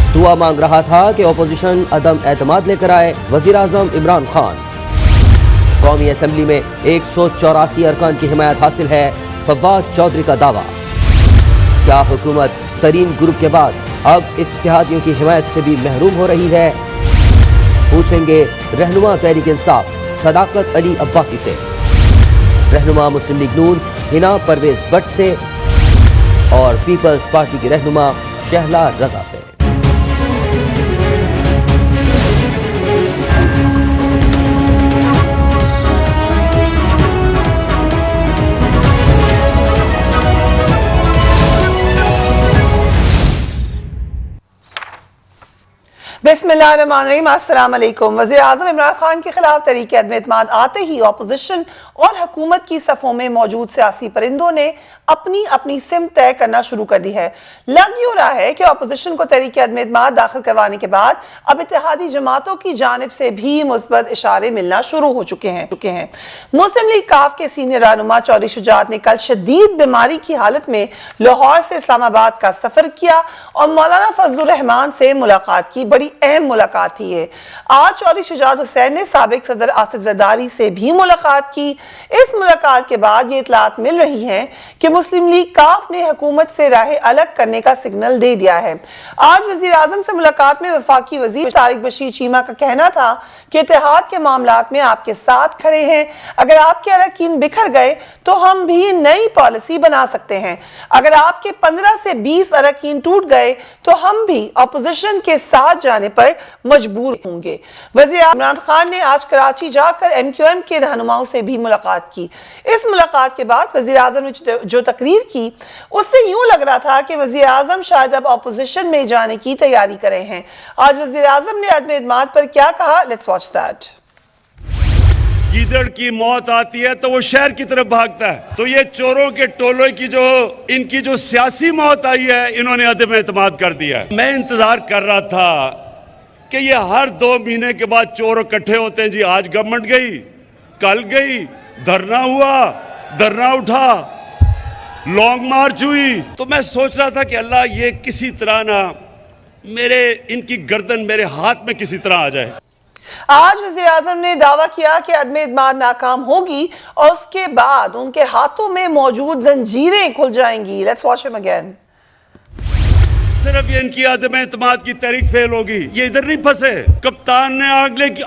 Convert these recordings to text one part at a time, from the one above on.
दुआ मांग रहा था कि अपोजिशन अदम एतमाद लेकर आए वजीर आजम इमरान खान। कौमी असम्बली में 184 अरकान की हिमायत हासिल है, फवाद चौधरी का दावा। क्या हुकूमत तरीन ग्रुप के बाद अब इत्तेहादियों की हिमायत से भी महरूम हो रही है? पूछेंगे रहनुमा तहरीक इंसाफ सदाकत अली अब्बासी से, रहनुमा मुस्लिम लीग नून हिना परवेज भट्ट से और पीपल्स पार्टी की रहनुमा शहला रजा से। बिस्मिल्लाहिर्रहमानिर्रहीम, अस्सलाम वालेकुम। वज़ीर आज़म इमरान खान के खिलाफ तहरीक अदम एतमाद आते ही अपोजिशन और हुकूमत की सफ़ों में मौजूद सियासी परिंदों ने अपनी अपनी सिमत तय करना शुरू कर दी है। लग यूँ रहा है कि अपोजिशन को तहरीक अदम एतमाद दाखिल करवाने के बाद अब इत्तेहादी जमातों की जानिब से भी मुस्बत इशारे मिलना शुरू हो चुके हैं। मुस्लिम लीग काफ के सीनियर रहनुमा चौधरी शुजात ने कल शदीद बीमारी की हालत में लाहौर से इस्लामाबाद का सफर किया और मौलाना फजलुर रहमान से मुलाकात की। बड़ी अहम मुलाकात थी ये। आज चौधरी शुजात हुसैन ने साबिक सदर आसिफ जरदारी से भी मुलाकात की। इस मुलाकात के बाद ये इतलात मिल रही हैं कि मुस्लिम लीग काफ ने हुकूमत से राह अलग करने का सिग्नल दे दिया है। आज वजीर आजम से मुलाकात में वफाकी वजीर तारिक बशीर चीमा का कहना था कि इत्तेहाद के मामलात में आपके साथ खड़े हैं। अगर आपके अरकान बिखर गए तो हम भी नई पॉलिसी बना सकते हैं। अगर आपके 15 से 20 अरकान टूट गए तो हम भी अपोजिशन के साथ जाने पर मजबूर होंगे। वज़ीर इमरान खान ने आज कराची जाकर MQM के रहनुमाओं से भी मुलाकात की। इस मुलाकात के बाद वज़ीर आज़म ने जो तकरीर की उससे यूं लग रहा था कि वज़ीर आज़म शायद अब अपोजिशन में जाने की तैयारी कर रहे हैं। आज वज़ीर आज़म ने अदम एतमाद पर क्या कहा, लेट्स वॉच दैट। गीदड़ की मौत आती है तो वो शहर की तरफ भागता है। तो ये चोरों के टोलों की इनकी जो सियासी मौत आई है, इन्होंने अदम एतमाद कर दिया है। मैं इंतजार कर रहा था कि ये हर 2 महीने के बाद चोर इकट्ठे होते हैं जी। आज गवर्नमेंट गई, कल गई, धरना हुआ, धरना उठा, लॉन्ग मार्च हुई। तो मैं सोच रहा था कि अल्लाह ये किसी तरह ना इनकी गर्दन मेरे हाथ में किसी तरह आ जाए। आज वज़ीर आज़म ने दावा किया कि अदम एतमाद नाकाम होगी और उसके बाद उनके हाथों में मौजूद जंजीरें खुल जाएंगी। Let's watch him again. सिर्फ ये इनकी अदम एतमाद की तहरीक फेल होगी, ये इधर नहीं फंसे। कप्तान ने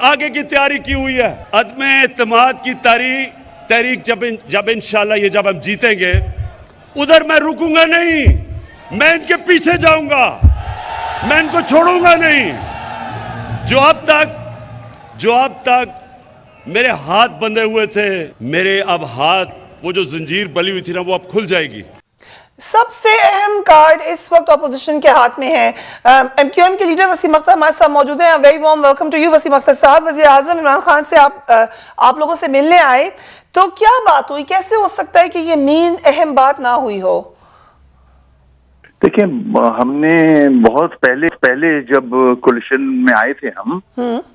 आगे की तैयारी की हुई है। अदम एतमाद की तहरीक जब इंशाल्लाह जब हम जीतेंगे, उधर मैं रुकूंगा नहीं, मैं इनके पीछे जाऊंगा, मैं इनको छोड़ूंगा नहीं। जो अब तक मेरे हाथ बंधे हुए थे, मेरे अब हाथ, वो जो जंजीर बली हुई थी ना, वो अब खुल जाएगी। सबसे अहम कार्ड इस वक्त अपोजिशन के हाथ में है। MQM के लीडर वसीम अख्तर हमारे साथ मौजूद हैं। Very warm welcome to you Wasim Akhtar साहब। वज़ीर आज़म इमरान खान से आप लोगों से मिलने आए, तो क्या बात हुई? कैसे हो सकता है कि ये मेन अहम बात ना हुई हो? देखिए, हमने बहुत पहले जब कोलिशन में आए थे हम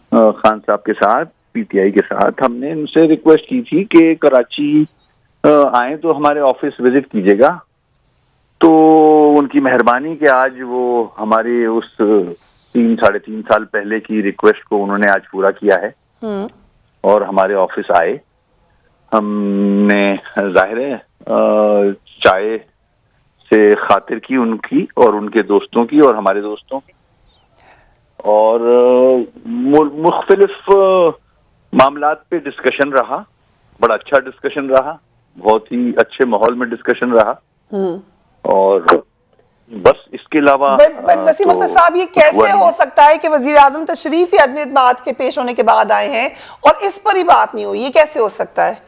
खान साहब के साथ, PTI के साथ, हमने उनसे रिक्वेस्ट की थी कि कराची आए तो हमारे ऑफिस विजिट कीजिएगा। तो उनकी मेहरबानी कि आज वो हमारे उस 3-3.5 साल पहले की रिक्वेस्ट को उन्होंने आज पूरा किया है और हमारे ऑफिस आए। हमने जाहिर है चाय से खातिर की उनकी और उनके दोस्तों की और हमारे दोस्तों की, और मुख्तलिफ मामलात पे डिस्कशन रहा। बड़ा अच्छा डिस्कशन रहा, बहुत ही अच्छे माहौल में डिस्कशन रहा। और बस इसके अलावा वसीम अख्तर साहब, ये कैसे हो सकता है कि वजीर आजम तशरीफ ही अदम एतमाद के पेश होने के बाद आए हैं और इस पर ही बात नहीं हुई? ये कैसे हो सकता है?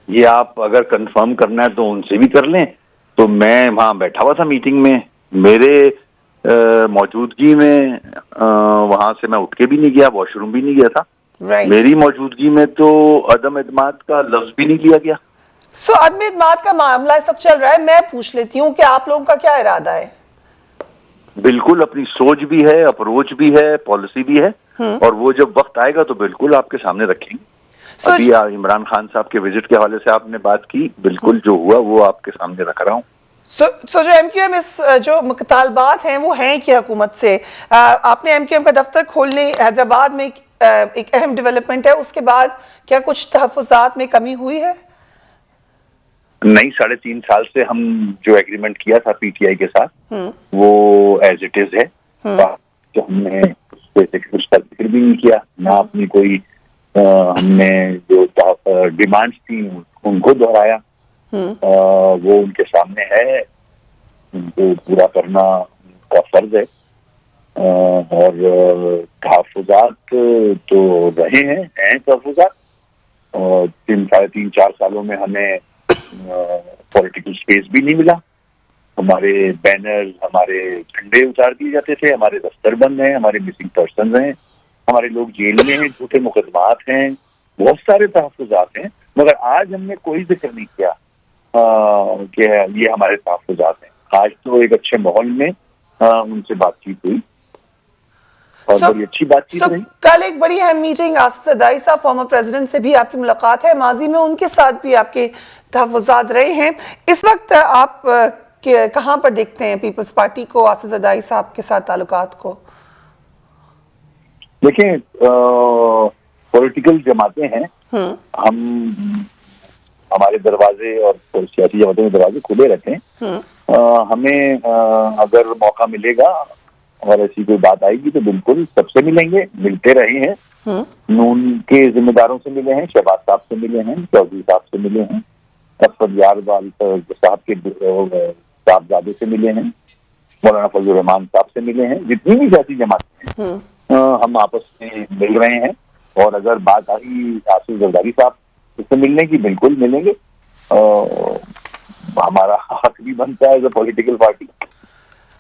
ये आप अगर कंफर्म करना है तो उनसे भी कर लें। तो मैं वहां बैठा हुआ था मीटिंग में, मेरे मौजूदगी में वहां से मैं उठ के भी नहीं गया, वॉशरूम भी नहीं गया था। मेरी मौजूदगी में तो अदम एतमाद का लफ्ज भी नहीं लिया गया। अदम एतमाद का मामला इस वक्त चल रहा है। मैं पूछ लेती हूँ कि आप लोगों का क्या इरादा है? बिल्कुल अपनी सोच भी है, अप्रोच भी है, पॉलिसी भी है, और वो जब वक्त आएगा तो बिल्कुल आपके सामने रखेंगे। अभी इमरान खान साहब के विजिट के हवाले से आपने बात की, बिल्कुल जो हुआ वो आपके सामने रख रहा हूँ। सो जो MQM जो मुतालबात हैं वो हैं कि हुकूमत से आपने MQM का दफ्तर खोलने हैदराबाद में एक अहम डेवलपमेंट है, उसके बाद क्या कुछ तहफ़्फ़ुज़ात में कमी हुई है? नहीं, 3.5 साल से हम जो एग्रीमेंट किया था PTI के साथ वो एज इट इज है। तो हमने उससे कुछ तब्दील भी नहीं किया, ना अपनी कोई हमने जो डिमांड्स थी उनको दोहराया। वो उनके सामने है, उनको पूरा करना उनका फर्ज है। और तहफ़्फ़ुज़ात तो रहे हैं तहफ़्फ़ुज़ात, और 3-4 सालों में हमें पॉलिटिकल स्पेस भी नहीं मिला। हमारे बैनर्स, हमारे झंडे उतार दिए जाते थे, हमारे दफ्तर बंद हैं, हमारे मिसिंग पर्सन हैं, हमारे लोग जेल में हैं, झूठे मुकदमात हैं, बहुत सारे तहफ़्फ़ुज़ात हैं। मगर आज हमने कोई जिक्र नहीं किया कि ये हमारे तहफ़्फ़ुज़ात हैं। आज तो एक अच्छे माहौल में उनसे बातचीत हुई और बड़ी अच्छी बातचीत रही। कल एक बड़ी अहम मीटिंग आसिफ ज़रदारी साहब फॉर्मर प्रेसिडेंट से भी आपकी मुलाकात है, माजी में उनके साथ भी आपके तहफ़्फ़ुज़ात रहे हैं। इस वक्त आप कहाँ पर देखते हैं पीपल्स पार्टी को, आसिफ ज़रदारी साहब के साथ ताल्लुकात को? देखिए, पॉलिटिकल जमातें हैं, हम हमारे दरवाजे और सियासी जमातों के दरवाजे खुले रखें। हमें अगर मौका मिलेगा और ऐसी कोई बात आएगी तो बिल्कुल सबसे मिलेंगे, मिलते रहे हैं। नून के जिम्मेदारों से मिले हैं, शहबाज साहब से मिले हैं, चौधरी साहब से मिले हैं, असद यारवाल साहब के साहबजादे से मिले हैं, मौलाना फजल रहमान साहब से मिले हैं। जितनी भी सियासी जमातें हैं हम आपस में मिल रहे हैं, और अगर बात आई आसिफ ज़रदारी साहब उससे मिलने की, बिल्कुल मिलेंगे। हमारा हक भी बनता है as a political party.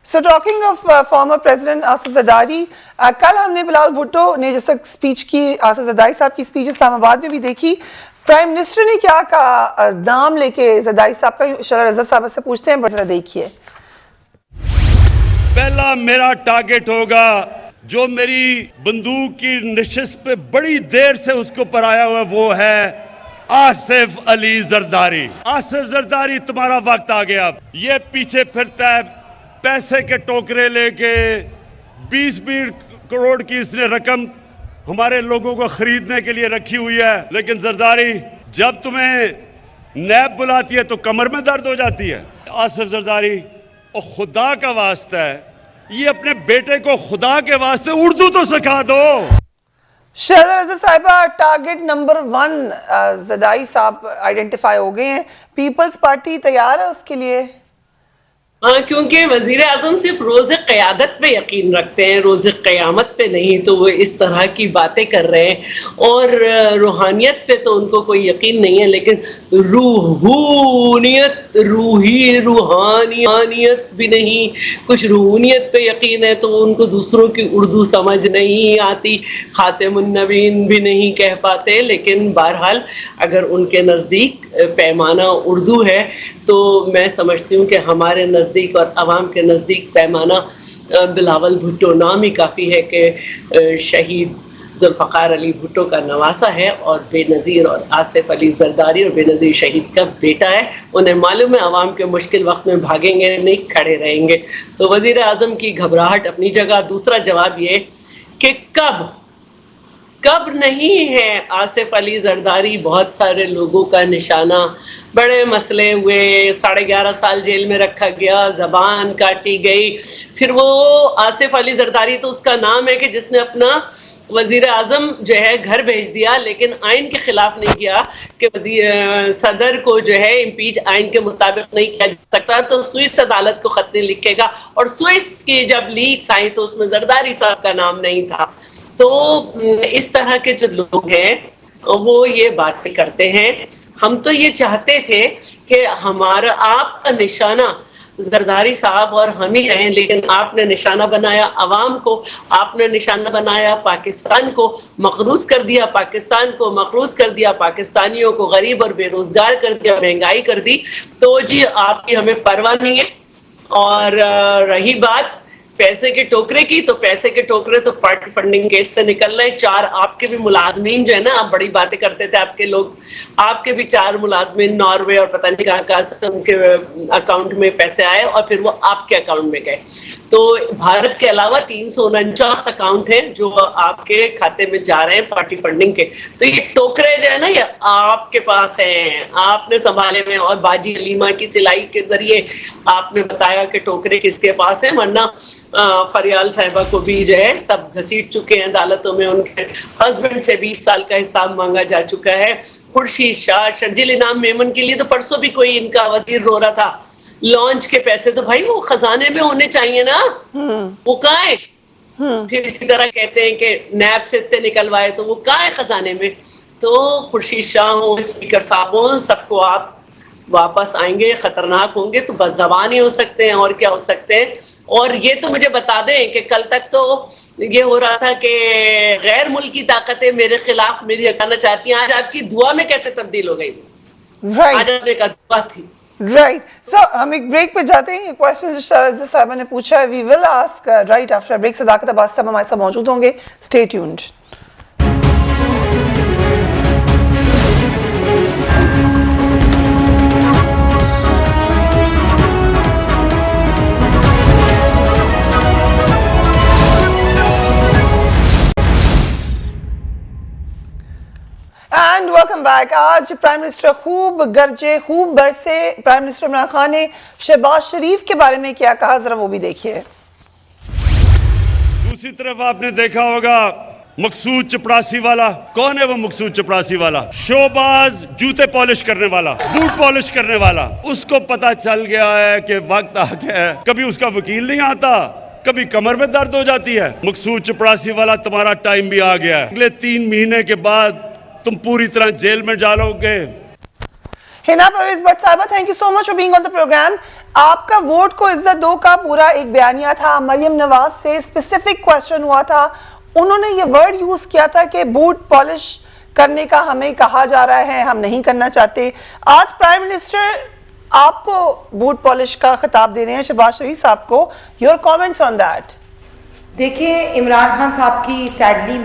So talking of former President Asif Zardari, कल हमने बिलावल भुट्टो ने जिस वक्त स्पीच की, आसिफ ज़रदारी साहब की स्पीच इस्लामाबाद में भी देखी। प्राइम मिनिस्टर ने क्या कहा नाम लेके ज़रदारी साहब का, शरा रज़ा साहब से पूछते हैं, बस देखिए। पहला मेरा टारगेट होगा जो मेरी बंदूक की नशिश पे बड़ी देर से उसके ऊपर आया हुआ, वो है आसिफ अली ज़रदारी। आसिफ ज़रदारी, तुम्हारा वक्त आ गया। ये पीछे फिरता है पैसे के टोकरे लेके, 20-20 करोड़ की इसने रकम हमारे लोगों को खरीदने के लिए रखी हुई है। लेकिन ज़रदारी, जब तुम्हें नैब बुलाती है तो कमर में दर्द हो जाती है। आसिफ ज़रदारी, और खुदा का वास्ता है, ये अपने बेटे को खुदा के वास्ते उर्दू तो सिखा दो। शहज़ाद रज़ा साहिबा, टारगेट नंबर 1 ज़रदारी साहब आइडेंटिफाई हो गए हैं, पीपल्स पार्टी तैयार है उसके लिए? हाँ, क्योंकि वजीर आजम सिर्फ रोज़ क़यादत पे यकीन रखते हैं, रोज़ क़यामत पे नहीं, तो वो इस तरह की बातें कर रहे हैं। और रूहानियत पे तो उनको कोई यकीन नहीं है, लेकिन रूहानियत, रूहानियत भी नहीं, कुछ रूहानियत पे यकीन है। तो उनको दूसरों की उर्दू समझ नहीं आती, खातिमुन नबीन भी नहीं कह पाते। लेकिन बहरहाल अगर उनके नज़दीक पैमाना उर्दू है तो मैं समझती हूँ कि हमारे नज़दीक और आवाम के नज़दीक पैमाना बिलावल भुट्टो नाम ही काफ़ी है कि शहीद जुल्फ़िकार अली भुट्टो का नवासा है, और बेनज़ीर और आसिफ अली ज़रदारी और बेनज़ीर शहीद का बेटा है। उन्हें मालूम है आवाम के मुश्किल वक्त में भागेंगे नहीं, खड़े रहेंगे। तो वज़ीर आज़म की घबराहट अपनी जगह। दूसरा जवाब ये कि कब नहीं है आसिफ अली ज़रदारी बहुत सारे लोगों का निशाना। बड़े मसले हुए, 11.5 साल जेल में रखा गया, ज़बान काटी गई। फिर वो आसिफ अली ज़रदारी तो उसका नाम है कि जिसने अपना वज़ीर आज़म जो है घर भेज दिया, लेकिन आइन के खिलाफ नहीं किया कि सदर को जो है इम्पीच आइन के मुताबिक नहीं किया जा सकता, तो स्विस अदालत को खत नहीं लिखेगा। और स्विस की जब लीक्स आई तो उसमें ज़रदारी साहब का नाम नहीं था। तो इस तरह के जो लोग हैं वो ये बातें करते हैं। हम तो ये चाहते थे कि हमारा आपका निशाना ज़रदारी साहब और हम ही रहें, लेकिन आपने निशाना बनाया अवाम को, आपने निशाना बनाया पाकिस्तान को, मकरूज कर दिया पाकिस्तान को, मकरूज कर दिया पाकिस्तानियों को, गरीब और बेरोजगार कर दिया, महंगाई कर दी। तो जी आपकी हमें परवाह नहीं है। और रही बात पैसे के टोकरे की, तो पैसे के टोकरे तो पार्टी फंडिंग केस से निकल रहे। 4 आपके भी मुलाजमीन जो है ना, आप बड़ी बातें करते थे, आपके लोग, आपके भी 4 मुलाजमीन नॉर्वे और पता नहीं कहाँ से उनके अकाउंट में पैसे आए और फिर वो आपके अकाउंट में गए। तो भारत के अलावा 349 अकाउंट हैं जो आपके खाते में जा रहे हैं पार्टी फंडिंग के। तो ये टोकरे जो है ना, ये आपके पास हैं, आपने संभाले में। और बाजी हलीमा की सिलाई के जरिए आपने बताया कि टोकरे किसके पास है, वरना फरियाल साहिबा को भी जो है सब घसीट चुके हैं अदालतों में। उनके हस्बैंड से 20 साल का हिसाब मांगा जा चुका है। खुर्शीद शाह, शर्जील इनाम मेमन के लिए तो परसों भी कोई इनका वजीर रो रहा था। लॉन्च के पैसे तो भाई वो खजाने में होने चाहिए ना, वो कहाँ है? फिर इसी तरह कहते हैं कि नैब से इतने निकलवाए, तो वो कहाँ है खजाने में? तो खुर्शीद शाह हो, स्पीकर साहब हो, सबको आप वापस आएंगे, खतरनाक होंगे तो बस जबान ही हो सकते हैं और क्या हो सकते हैं। और ये तो मुझे बता दें कि कल तक तो ये हो रहा था कि गैर मुल्की ताकतें मेरे खिलाफ मेरी हटाना चाहती हैं, आज आपकी दुआ में कैसे तब्दील हो गई? आज आपने कहा दुआ थी। राइट, सो हम एक ब्रेक पे जाते हैं। ये क्वेश्चन जो साहब ने पूछा है, we will ask right after break. Sadaqat Abbas साहब हमारे साथ मौजूद होंगे, stay tuned. And welcome back. आज प्राइम मिनिस्टर खूब गरजे, खूब बरसे। प्राइम मिनिस्टर इमरान खान ने शहबाज शरीफ के बारे में क्या कहा, जरा वो भी देखिए। दूसरी तरफ आपने देखा होगा मकसूद चपरासी वाला। कौन है वो मकसूद चपरासी वाला? शोबाज, जूते पॉलिश करने वाला, बूट पॉलिश करने वाला। उसको पता चल गया है कि वक्त आ गया है, कभी उसका वकील नहीं आता, कभी कमर में दर्द हो जाती है। मकसूद चपरासी वाला, तुम्हारा टाइम भी आ गया है। अगले 3 महीने के बाद तुम पूरी तरह जेल में डालोगे। हिना परवेज भट्ट साहिबा, thank you so much for being on the programme. आपका वोट को इज्जत दो का पूरा एक बयानिया था। मरियम नवाज से स्पेसिफिक क्वेश्चन हुआ था, उन्होंने ये वर्ड यूज किया था कि बूट पॉलिश करने का हमें कहा जा रहा है, हम नहीं करना चाहते। आज प्राइम मिनिस्टर आपको बूट पॉलिश का खिताब दे रहे हैं, शहबाज शरीफ साहब को। Your comments on that? देखिए, इमरान खान साहब की सैडली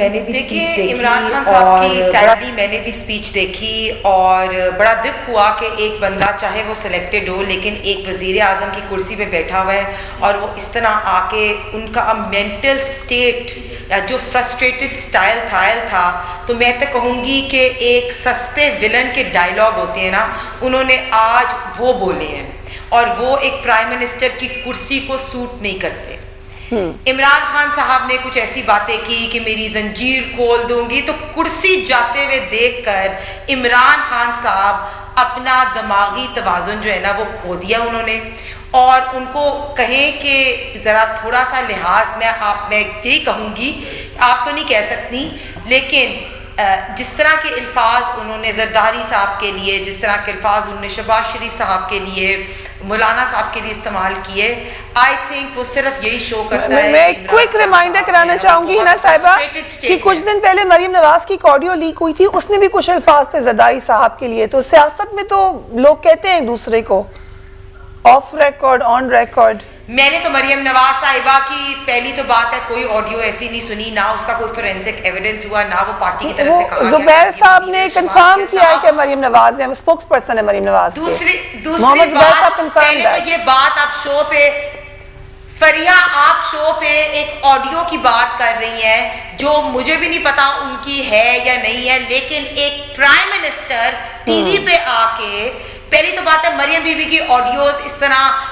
मैंने भी स्पीच देखी और बड़ा दुख हुआ कि एक बंदा चाहे वो सिलेक्टेड हो लेकिन एक वजीर आज़म की कुर्सी पे बैठा हुआ है और वो इस तरह आके उनका मेंटल स्टेट या जो फ्रस्ट्रेटेड स्टाइल था। तो मैं तो कहूँगी कि एक सस्ते विलन के डायलॉग होते हैं ना, उन्होंने आज वो बोले हैं और वो एक प्राइम मिनिस्टर की कुर्सी को सूट नहीं करते। इमरान खान साहब ने कुछ ऐसी बातें की कि मेरी जंजीर खोल दूंगी, तो कुर्सी जाते हुए देखकर इमरान खान साहब अपना दिमागी तवाज़ुन जो है ना वो खो दिया उन्होंने। और उनको कहें कि ज़रा थोड़ा सा लिहाज मैं यही कहूँगी, आप तो नहीं कह सकती, लेकिन जिस तरह के अल्फाज उन्होंने जरदारी साहब के लिए, जिस तरह के अल्फाज उन्होंने शहबाज शरीफ साहब के लिए, मौलाना साहब के लिए इस्तेमाल किए, आई थिंक वो सिर्फ यही शो करता है। मैं क्विक रिमाइंडर कराना चाहूंगी हिना साहिबा कि कुछ दिन पहले मरियम नवाज की ऑडियो लीक हुई थी, उसमें भी कुछ अल्फाज थे जरदारी साहब के लिए। तो सियासत में तो लोग कहते हैं एक दूसरे को, ऑफ रिकॉर्ड ऑन रिकॉर्ड। मैंने तो मरियम नवाज साहिबा की पहली तो बात है कोई ऑडियो ऐसी नहीं सुनी, ना उसका कोई फोरेंसिक एविडेंस हुआ, ना वो पार्टी की तरफ से कहा गया। जुबैर साहब ने कंफर्म किया है कि मरियम नवाज है, वो स्पोक्स पर्सन है मरियम नवाज। दूसरी बात, पहले तो ये बात आप शो पे, फरिया आप शो पे एक ऑडियो की बात कर रही हैं जो मुझे भी नहीं पता उनकी है या नहीं है, लेकिन एक प्राइम मिनिस्टर टीवी पे आके, पहली तो बात है मरियम बीबी की ऑडियोज इस तरह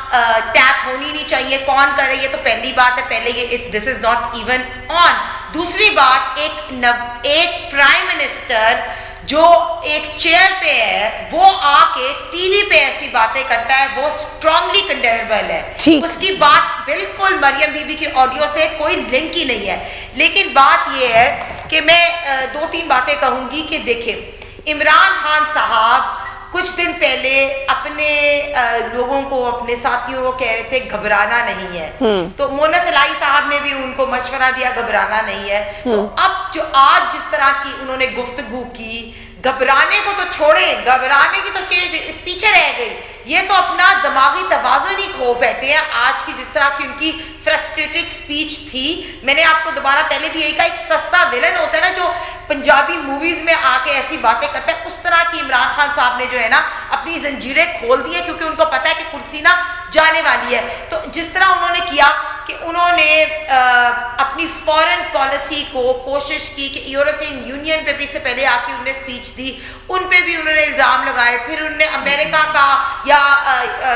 टैप होनी नहीं चाहिए, कौन करे ये तो पहली बात है, पहले ये this is not even on. दूसरी बात, एक प्राइम मिनिस्टर जो एक चेयर पे है वो आके टीवी पे ऐसी बातें करता है, वो स्ट्रांगली कंडेमेबल है। उसकी बात बिल्कुल मरियम बीबी की ऑडियो से कोई लिंक ही नहीं है। लेकिन बात ये है कि मैं 2-3 बातें कहूंगी कि देखिए, इमरान खान साहब कुछ दिन पहले अपने लोगों को, अपने साथियों को कह रहे थे घबराना नहीं है, तो मोना सलाई साहब ने भी उनको मशवरा दिया घबराना नहीं है। तो अब जो आज जिस तरह की उन्होंने गुफ्तगू की, घबराने को तो छोड़े, घबराने की तो स्टेज पीछे रह गई, ये तो अपना दिमागी तवाज़ुन ही खो बैठे हैं। आज की जिस तरह की उनकी फ्रस्ट्रेटेड स्पीच थी, मैंने आपको दोबारा पहले भी यही कहा, एक सस्ता विलन होता है ना जो पंजाबी मूवीज में आके ऐसी बातें करता है, उस तरह की इमरान खान साहब ने जो है ना अपनी जंजीरें खोल दी है, क्योंकि उनको पता है कि कुर्सी ना जाने वाली है। तो जिस तरह उन्होंने किया कि उन्होंने अपनी फॉरेन पॉलिसी को कोशिश की कि यूरोपियन यूनियन पे भी इससे पहले आके उन्होंने स्पीच दी, उन पे भी उन्होंने इल्ज़ाम लगाए, फिर उन्होंने अमेरिका का या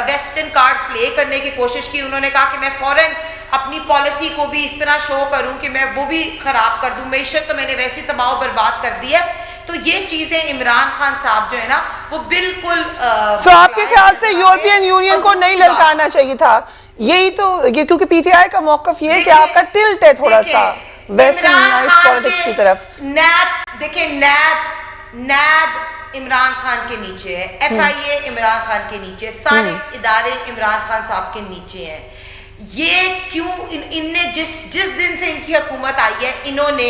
वेस्टर्न कार्ड प्ले करने की कोशिश की। उन्होंने कहा कि मैं फॉरेन अपनी पॉलिसी को भी इस तरह शो करूं कि मैं वो भी खराब कर दूं, मैशत तो मैंने वैसी तबाह बर्बाद कर दी है। तो ये चीजें इमरान खान साहब जो है ना वो बिल्कुल आपके ख्याल से यूरोपियन यूनियन को नहीं ललकारना चाहिए था, यही तो ये, क्योंकि पीटीआई का मौकफ ये है कि आपका टिल्ट है थोड़ा सा वेस्टर्न पॉलिटिक्स की तरफ। नैब देखिए, नैब इमरान खान के नीचे है, FIA इमरान खान के नीचे, सारे इदारे इमरान खान साहब के नीचे हैं। ये क्यों इनने जिस दिन से इनकी हुकूमत आई है, इन्होंने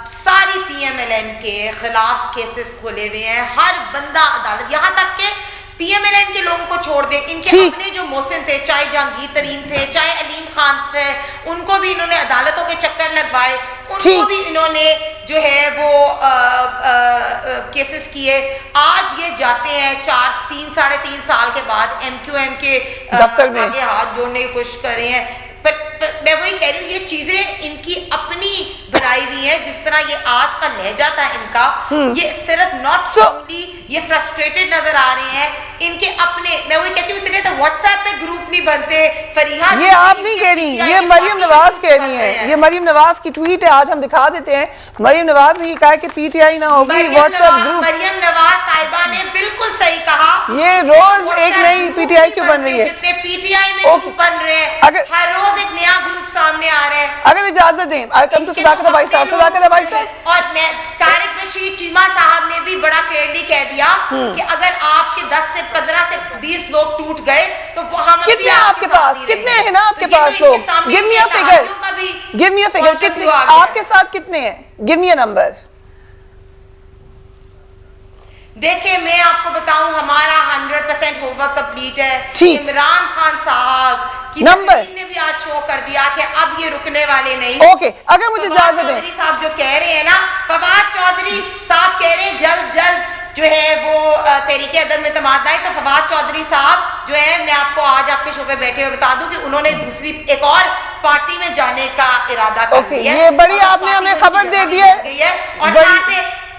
सारी PMLN के खिलाफ केसेस खोले हुए हैं, हर बंदा अदालत, यहाँ तक के PMLN के लोगों को छोड़ दे, इनके अपने जो मोहसिन थे, चाहे जहांगीर तरीन थे, चाहे अलीम खान थे, उनको भी इन्होंने अदालतों के चक्कर लगवाए, उनको भी इन्होंने जो है वो केसेस किए। आज ये जाते हैं 3 साढ़े 3 साल के बाद MQM के आगे हाथ जोड़ने की कोशिश कर रहे हैं। पर मैं वही कह रही हूँ, ये चीजें इनकी अपनी बनाई हुई है। जिस तरह ये आज का लहजा था इनका, ये सिर्फ नॉट ओनली ये फ्रस्ट्रेटेड नजर आ रहे हैं, इनके अपने, मैं वही कहती हूँ, इतने तो व्हाट्सएप पे ग्रुप नहीं बनते। फरीहा, ये आप नहीं कह रही, ये मरियम नवाज कह रही है, ये मरियम नवाज की ट्वीट है, आज हम दिखा देते हैं। मरियम नवाज ने ये कहा कि PTI ना होगी व्हाट्सएप ग्रुप। मरियम नवाज साहिबा ने बिल्कुल सही कहा, ये रोज एक नई PTI क्यों बन रही है, जितने PTI में ग्रुप बन रहे हैं, हर रोज एक नया ग्रुप सामने आ रहा है। अगर इजाजत दें, सदाकत भाई साहब, और मैं तारिक बशीर चीमा साहब ने भी बड़ा क्लियरली कह दिया कि अगर आपके 10 से 15 से 20 लोग टूट गए तो वो हम कितने आपके पास, कितने हैं ना आपके पास लोग, गिव मी अ फिगर, कितने आपके साथ कितने हैं, गिव मी अ नंबर। देखिए मैं आपको बताऊं, हमारा 100% होमवर्क कंप्लीट है। इमरान खान साहब की नंबर ने भी आज शो कर दिया कि अब ये रुकने वाले नहीं। ओके, अगर मुझे इजाजत दें, चौधरी साहब जो कह रहे हैं ना, फवाद चौधरी साहब कह रहे हैं जल्द जो है वो तहरीके अदम में तमाद आए, तो फवाद चौधरी साहब जो है, मैं आपको आज आपके शो पे बैठे हुए बता दूं कि उन्होंने दूसरी एक और पार्टी में जाने का इरादा कर लिया है। ये बड़ी आपने हमें खबर दे दी है, और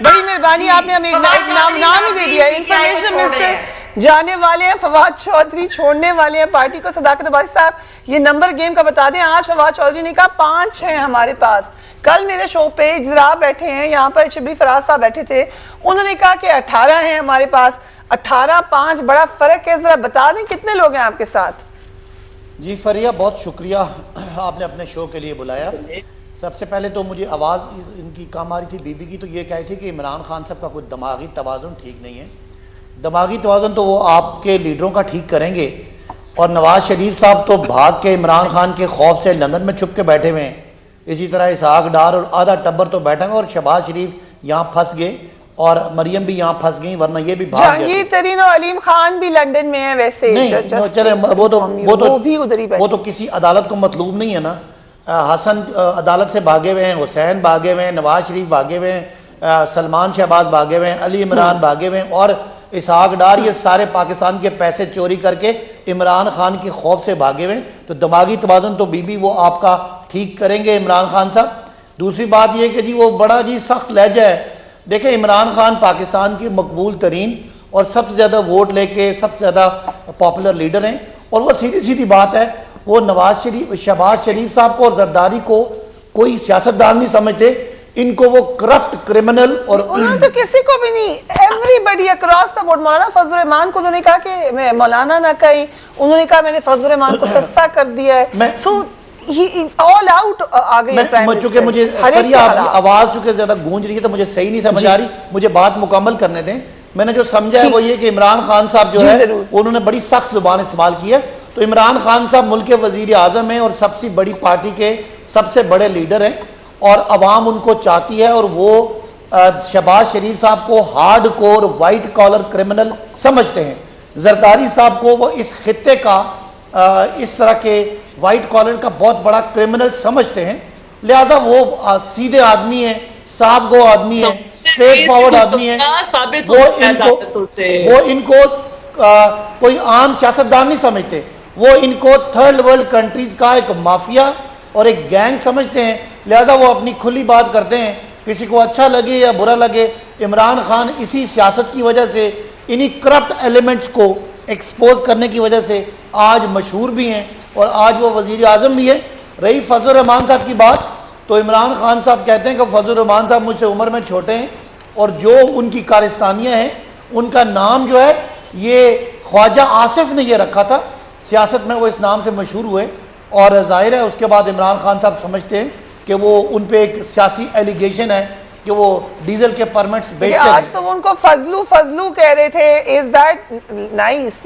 बड़ी मेहरबानी, आपने हमें नाम ही दे दिया, इंफॉर्मेशन मिनिस्टर जाने वाले हैं, फवाद चौधरी छोड़ने वाले हैं पार्टी को। सदाकत भाई साहब, ये नंबर गेम का बता दें। आज फवाद चौधरी ने कहा 5 हैं हमारे पास। कल मेरे शो पे जरा बैठे हैं, यहाँ पर शबरी फराज साहब बैठे थे, उन्होंने कहा कि 18 हैं हमारे पास। 18-5 बड़ा फर्क है, जरा बता दें कितने लोग हैं आपके साथ। जी फरिया, बहुत शुक्रिया आपने अपने शो के लिए बुलाया। सबसे पहले तो मुझे आवाज़ इनकी कम आ रही थी बीबी की, तो ये कही थी कि इमरान खान साहब का कोई दिमागी तवाज़ुन ठीक नहीं है। दिमागी तवाज़ुन तो वो आपके लीडरों का ठीक करेंगे, और नवाज शरीफ साहब तो भाग के इमरान खान के खौफ से लंदन में छुप के बैठे हुए हैं। इसी तरह इसहाक डार और आधा टब्बर तो बैठे हुए, और शहबाज शरीफ यहाँ फंस गए, और मरियम भी यहाँ फंस गई, वरना ये भी भाग गए। जहांगीर तरीन और अलीम खान भी लंदन में है वैसे। नहीं चले, वो तो किसी अदालत को मतलूब नहीं है ना। हसन अदालत से भागे हुए हैं, हुसैन भागे हुए हैं, नवाज शरीफ भागे हुए हैं, सलमान शहबाज भागे हुए हैं, अली इमरान भागे हुए हैं, और इसहाक डार, ये सारे पाकिस्तान के पैसे चोरी करके इमरान खान के खौफ से भागे हुए हैं। तो दिमागी तवाज़ुन तो बीबी वो आपका ठीक करेंगे इमरान खान साहब। दूसरी बात ये कि जी वो बड़ा जी सख्त लहजा है। देखें, इमरान खान पाकिस्तान की मकबूल तरीन और सबसे ज़्यादा वोट लेके सबसे ज़्यादा पॉपुलर लीडर हैं, और वो सीधी सीधी बात है, वो शहबाज शरीफ साहब को और जरदारी को कोई सियासतदान नहीं समझते, इनको वो करप्ट क्रिमिनल, और उन्होंने तो किसी को भी नहीं, एवरीबॉडी अक्रॉस द बोर्ड। मौलाना फजल रहमान को उन्होंने कहा कि मैं मौलाना ना कहीं, उन्होंने कहा मैंने फजल रहमान को सस्ता कर दिया है। सो ऑल आउट आ गई है प्राइम मिनिस्टर। चूंकि मुझे आवाज चूंकि ज्यादा गूंज रही है तो मुझे सही नहीं समझ आ रही, मुझे बात मुकम्मल करने दें। मैंने जो समझा है वो ये कि इमरान खान साहब जो है उन्होंने बड़ी सख्त जुबान इस्तेमाल की है। तो इमरान खान साहब मुल्क के वजीर आजम हैं और सबसे बड़ी पार्टी के सबसे बड़े लीडर हैं, और अवाम उनको चाहती है, और वो शहबाज शरीफ साहब को hard core white collar criminal समझते हैं। जरदारी साहब को वो इस खित्ते का इस तरह के वाइट कॉलर का बहुत बड़ा क्रिमिनल समझते हैं, लिहाजा वो सीधे आदमी है, साफ गो आदमी है, स्ट्रेट फॉरवर्ड आदमी है, वो इनको कोई आम सियासतदान नहीं समझते, वो इनको थर्ड वर्ल्ड कंट्रीज का एक माफिया और एक गैंग समझते हैं। लिहाजा वो अपनी खुली बात करते हैं, किसी को अच्छा लगे या बुरा लगे। इमरान खान इसी सियासत की वजह से, इन्हीं करप्ट एलिमेंट्स को एक्सपोज करने की वजह से आज मशहूर भी हैं और आज वो वजीर आज़म भी है। रही फजल रहमान साहब की बात, तो इमरान खान साहब कहते हैं कि फजल रहमान साहब मुझसे उम्र में छोटे हैं और जो उनकी कारस्तानियाँ हैं उनका नाम जो है ये ख्वाजा आसिफ ने ये रखा था, सियासत में वो इस नाम से मशहूर हुए और जाहिर है उसके बाद इमरान खान साहब समझते हैं कि वो उन पे एक सियासी एलिगेशन है कि वो डीजल के परमिट्स बेचते हैं। आज तो वो उनको फजलू फजलू कह रहे थे, इज दैट नाइस?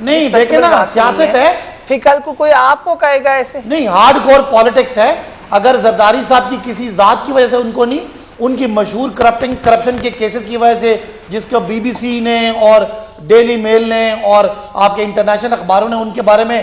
नहीं देखे ना, सियासत है, फिर कल को कोई आपको कहेगा ऐसे नहीं, हार्डकोर पॉलिटिक्स है। अगर जरदारी साहब की किसी जात की वजह से उनको नहीं, उनकी मशहूर करप्शन के केसेस की वजह से, जिसको बीबीसी ने और डेली मेल ने और आपके इंटरनेशनल अखबारों ने उनके बारे में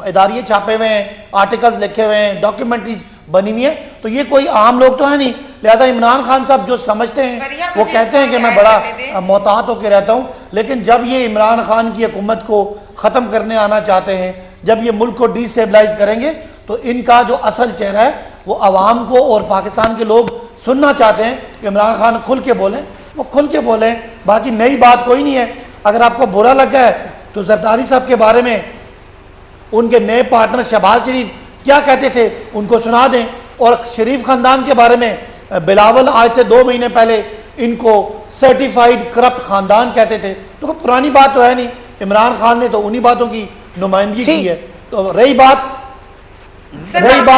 इदारिये छापे हुए हैं, आर्टिकल्स लिखे हुए हैं, डॉक्यूमेंट्रीज बनी हुई है, तो ये कोई आम लोग तो है नहीं। लिहाजा इमरान खान साहब जो समझते हैं वो कहते हैं कि मैं बड़ा मोहतात होकर रहता हूँ, लेकिन जब ये इमरान खान की हुकूमत को ख़त्म करने आना चाहते हैं, जब ये मुल्क को डिस्टेबलाइज करेंगे, तो इनका जो असल चेहरा है वो आवाम को और पाकिस्तान के लोग सुनना चाहते हैं कि इमरान खान खुल के बोलें, वो खुल के बोलें। बाकी नई बात कोई नहीं है। अगर आपको बुरा लगा है तो जरदारी साहब के बारे में उनके नए पार्टनर शहबाज शरीफ क्या कहते थे उनको सुना दें, और शरीफ खानदान के बारे में बिलावल आज से 2 महीने पहले इनको सर्टिफाइड करप्ट खानदान कहते थे। तो पुरानी बात तो है नहीं, इमरान खान ने तो उन्हीं बातों की नुमाइंदगी की है। तो रही बात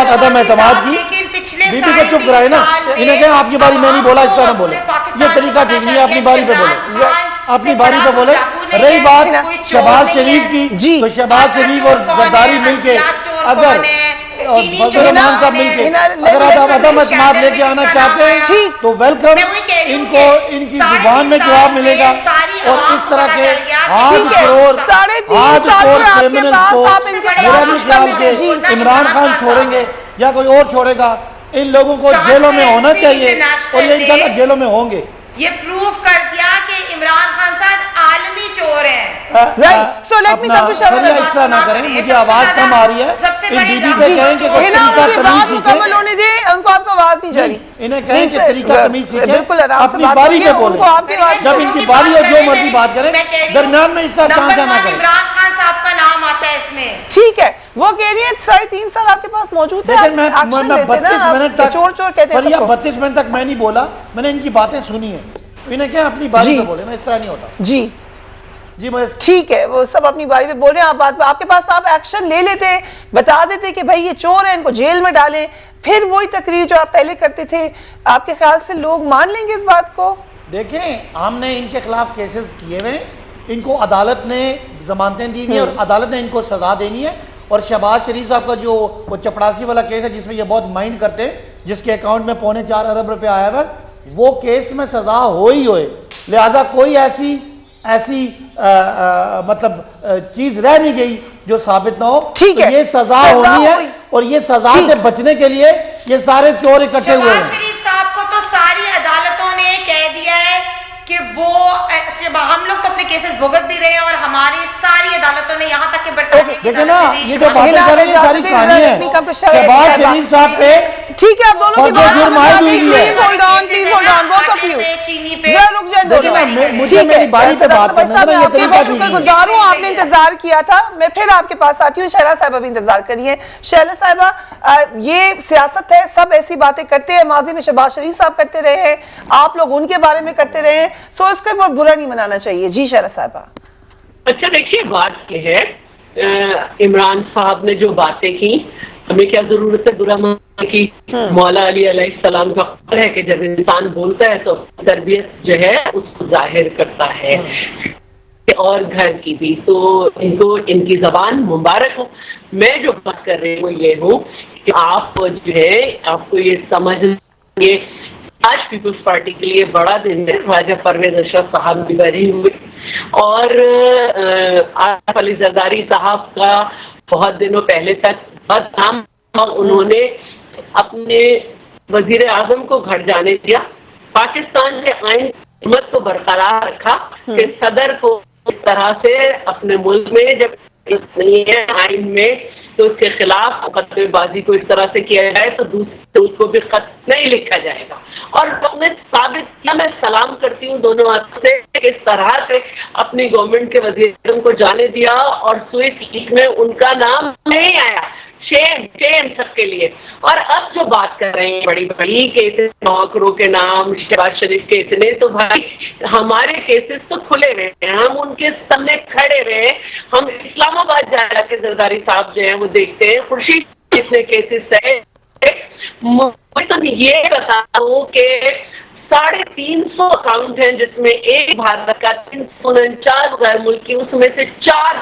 अदम एतमाद की, बीबी को चुप कराए ना, इन्हें कहें आपकी बारी मैं नहीं बोला, इस तरह बोले, ये तरीका ठीक नहीं है, अपनी बारी पे बोले, अपनी बारी पे बोले। रही बात शहबाज शरीफ की, तो शहबाज शरीफ और जरदारी मिलके अगर फजल रहमान साहब मिलके अगर अदम एतमाद लेके आना चाहते हैं तो वेलकम, इनको इनकी जुबान में जवाब मिलेगा। और इस तरह के हार्डकोर क्रिमिनल्स को मेरा नहीं ख्याल के इमरान खान छोड़ेंगे या कोई और छोड़ेगा। इन लोगों को जेलों में होना चाहिए और ये इंशाल्लाह जेलों में होंगे। ये प्रूफ कर दिया कि इमरान खान साहब आलमी चोर हैं। Right, so let me come to Shahbaz. इस तरह ना करें, मुझे आवाज कम आ रही है। इन बीबी से कहें कि कोई तरीका तमीज सीखे, होने दे, उनको आपको आवाज नहीं जा रही। इन्हें कहें कि तरीका तमीज सीखे, बिल्कुल अपनी बारी पे बोले, जब इनकी बारी हो जो मर्जी बात करें, दरमियान में इस तरह चांचा ना करें। इमरान खान साहब का नाम आता है इसमें, ठीक है। वो कह रही है 3.5 साल आपके पास मौजूद है, मैं 32 मिनट तक चोर चोर कहते हैं। 32 मिनट तक मैं नहीं बोला, मैंने इनकी बातें सुनी है, इन्हें क्या अपनी बारी पे बोले ना, इस तरह नहीं होता। जी ठीक है, वो सब अपनी बारी पे बोल रहे हैं। आप बात आपके पास आप एक्शन ले लेते, बता देते कि भाई ये चोर है, इनको जेल में डालें, फिर वही तकरीर जो आप पहले करते थे, आपके ख्याल से लोग मान लेंगे इस बात को? देखें, हमने इनके खिलाफ केसेस किए हुए, इनको अदालत ने जमानतें दी हुई और अदालत ने इनको सजा देनी है। और शहबाज शरीफ साहब का जो वो चपड़ासी वाला केस है जिसमें ये बहुत माइंड करते हैं, जिसके अकाउंट में 4.25 अरब रुपए आया हुआ, वो केस में सजा हो ही होए। लिहाजा कोई ऐसी मतलब चीज रह नहीं गई जो साबित ना हो। ठीक है, ये सजा होनी है और ये सजा से बचने के लिए ये सारे चोर इकट्ठे हुए हैं। शरीफ साहब को तो सारी अदालतों ने कह दिया है कि वो हम लोग तो अपने केसेस भुगत भी रहे हैं और हमारी सारी अदालतों ने यहाँ तक के बरतानिया देखिए ना, ये जो बातें कर रहे हैं ये सारी कहानी है शहबाज शरीफ साहब पे। ठीक है, आप दोनों की बात जुर्म आए हुई है। Please hold on, both of you चीनी पे रुक जाए। मुझे मेरी बारी पे बात करना है, ये तरीका ठीक है। गुज़ार हूं, आपने इंतजार किया था, मैं फिर आपके पास आती हूँ। शहला साहिबा भी इंतजार करिए। शहला साहिबा, ये सियासत है, सब ऐसी बातें करते हैं, माजी में शहबाज शरीफ साहब करते रहे हैं, आप लोग उनके बारे में करते रहे हैं, सो इसका बहुत बुरा नहीं मनाना चाहिए। जी शहला साहिबा। अच्छा देखिए, बात ये है, इमरान साहब ने जो बातें की, हमें क्या जरूरत है बुरा मानने की? मौला अली अलैहिस्सलाम का क़ौल है कि जब इंसान बोलता है तो तरबियत जो है उसको जाहिर करता है, और घर की भी। तो इनको इनकी जबान मुबारक हो। मैं जो बात कर रही हूँ ये हूँ कि आप जो है आपको ये समझिए, आज पीपल्स पार्टी के लिए बड़ा दिन है। ख्वाजा परवेज अशरफ साहब भी बरी हुए और आसिफ अली जरदारी साहब का बहुत दिनों पहले तक बहुत नाम, उन्होंने अपने वजीर आजम को घर जाने दिया, पाकिस्तान के आइन हिम्मत को बरकरार रखा कि सदर को इस तरह से अपने मुल्क में जब नहीं है आइन में तो उसके खिलाफ मुकदमेबाजी को इस तरह से किया जाए तो दूसरे उसको भी खत नहीं लिखा जाएगा। और हमने साबित किया, मैं सलाम करती हूँ दोनों हाथ से, इस तरह से अपनी गवर्नमेंट के वजीर को जाने दिया और स्विस लीग में उनका नाम नहीं आया। शेम शेम सबके लिए। और अब जो बात कर रहे हैं बड़ी बड़ी केसेस, नौकरों के नाम, शहबाज शरीफ के इतने, तो भाई हमारे केसेस तो खुले रहे हैं, हम उनके सामने खड़े रहे, हम इस्लामाबाद जाके जरदारी साहब जो है वो देखते हैं खुर्शीद कितने केसेस है। मैं तो ये बता दूं कि 350 अकाउंट हैं जिसमें एक भारत का, 349 गैर मुल्की, उसमें से 4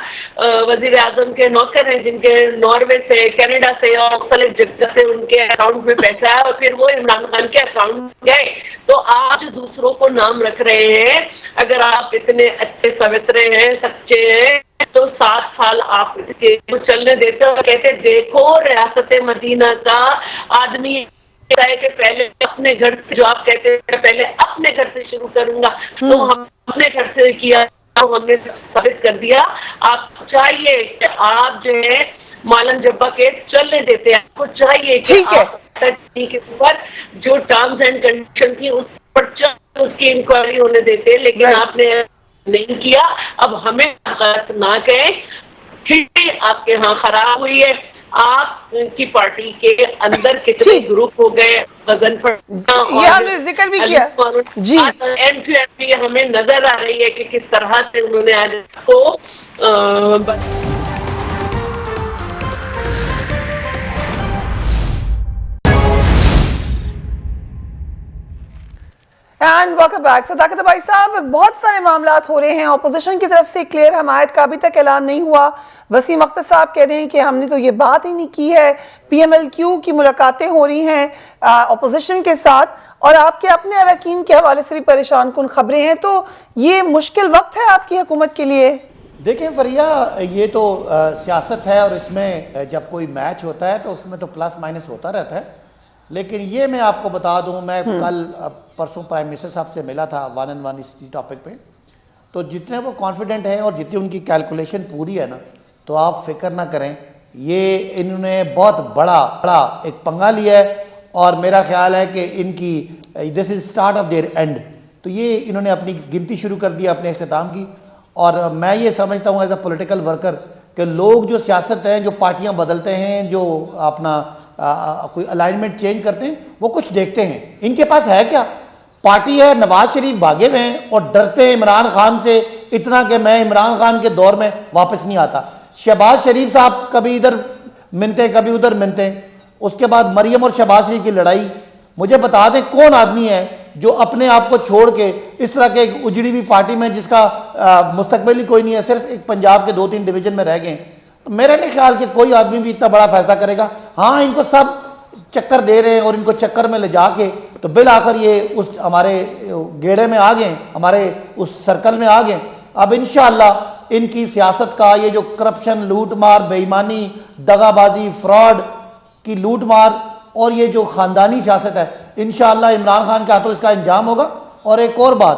वजीर आजम के नौकर हैं जिनके नॉर्वे से, कनाडा से और मुख्तलिफ जगह से उनके अकाउंट में पैसा है और फिर वो इमरान खान के अकाउंट में गए। तो आप जो दूसरों को नाम रख रहे हैं, अगर आप इतने अच्छे सवित्रे हैं, सच्चे हैं, तो 7 साल आप इसके चलने देते और कहते देखो रियासत मदीना का आदमी है कि पहले अपने घर से, जो आप कहते हैं पहले अपने घर से शुरू करूंगा, तो हम अपने घर से किया, तो हमने साबित कर दिया। आप चाहिए कि आप जो है मालम जब्बा के चलने देते हैं, आपको चाहिए कि के ऊपर जो टर्म्स एंड कंडीशन थी उस पर उसकी इंक्वायरी होने देते, लेकिन आपने नहीं किया। अब हमें गलत ना कहें, ठीक आपके यहाँ खराब हुई है, आपकी पार्टी के अंदर कितने ग्रुप हो गए, वजन पर ये हमने जिक्र भी किया जी। एम हमें नजर आ रही है कि किस तरह से उन्होंने आज को एंड वेलकम बैक। सदाकत भाई साहब, बहुत सारे मामलात हो रहे हैं, ऑपोजिशन की तरफ से क्लियर हमायत का अभी तक ऐलान नहीं हुआ। वसीम अख्तर साहब कह रहे हैं कि हमने तो ये बात ही नहीं की है, PMLQ की मुलाकातें हो रही हैं ऑपोजिशन के साथ, और आपके अपने अरकान के हवाले से भी परेशान कुन खबरें हैं, तो ये मुश्किल वक्त है आपकी हुकूमत के लिए। देखें फरिया, ये तो सियासत है और इसमें जब कोई मैच होता है तो उसमें तो प्लस माइनस होता रहता है। लेकिन ये मैं आपको बता दूं, मैं कल परसों प्राइम मिनिस्टर साहब से मिला था 1-on-1 इस टॉपिक पे, तो जितने वो कॉन्फिडेंट हैं और जितनी उनकी कैलकुलेशन पूरी है ना, तो आप फिक्र ना करें, ये इन्होंने बहुत बड़ा एक पंगा लिया है और मेरा ख्याल है कि इनकी this is start of their and. तो ये इन्होंने अपनी गिनती शुरू कर दी अपने अख्तिताम की। और मैं ये समझता हूँ एज अ पॉलिटिकल वर्कर कि लोग जो सियासत हैं, जो पार्टियाँ बदलते हैं, जो अपना कोई अलाइनमेंट चेंज करते हैं, वो कुछ देखते हैं। इनके पास है क्या? पार्टी है, नवाज शरीफ भागे हुए हैं और डरते हैं इमरान खान से इतना कि मैं इमरान खान के दौर में वापस नहीं आता। शहबाज शरीफ साहब कभी इधर मिलते हैं, कभी उधर मिलते हैं। उसके बाद मरियम और शहबाज शरीफ की लड़ाई, मुझे बता दें कौन आदमी है जो अपने आप को छोड़ के इस तरह के एक उजड़ी हुई पार्टी में जिसका मुस्तकबिल ही कोई नहीं है, सिर्फ एक पंजाब के 2-3 डिवीजन में रह गए। मेरा नहीं ख्याल कि कोई आदमी भी इतना बड़ा फैसला करेगा। हाँ, इनको सब चक्कर दे रहे हैं और इनको चक्कर में ले जाके तो बिल आखिर ये उस हमारे गेड़े में आ गए, हमारे उस सर्कल में आ गए। अब इंशाअल्लाह इनकी सियासत का ये जो करप्शन, लूट मार, बेईमानी, दगाबाजी, फ्रॉड की लूट मार और ये जो खानदानी सियासत है, इंशाअल्लाह इमरान खान के हाथों इसका इंजाम होगा। और एक और बात,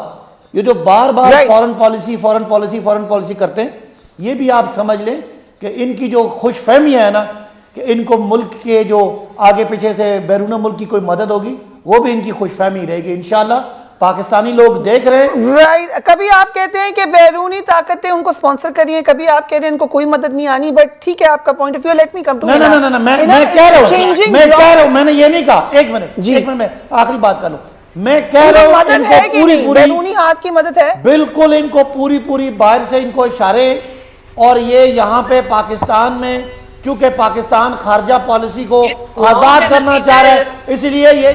ये जो बार बार फॉरेन पॉलिसी करते हैं, ये भी आप समझ लें कि इनकी जो खुशफहमी है ना कि इनको मुल्क के जो आगे पीछे से बैरून मुल्क की कोई मदद होगी, वो भी इनकी खुशफहमी रहेगी। इंशाअल्लाह पाकिस्तानी लोग देख रहे हैं। राइट, कभी आप कहते हैं कि बैरूनी ताकतें उनको स्पॉन्सर करिए, कभी आप कह रहे हैं इनको कोई मदद नहीं आनी, बट ठीक है आपका point of view. Let me come to मैं कह रहा हूं, मैंने ये नहीं कहा। एक मिनट मैं आखिरी बात कर लूं। मैं कह रहा हूं इनको पूरी बैरूनी हाथ की मदद है, बिल्कुल इनको पूरी बाहर से इनको इशारे, और ये यहाँ पे पाकिस्तान में चूंकि पाकिस्तान खारजा पॉलिसी को आजाद करना चाह रहा है, इसलिए ये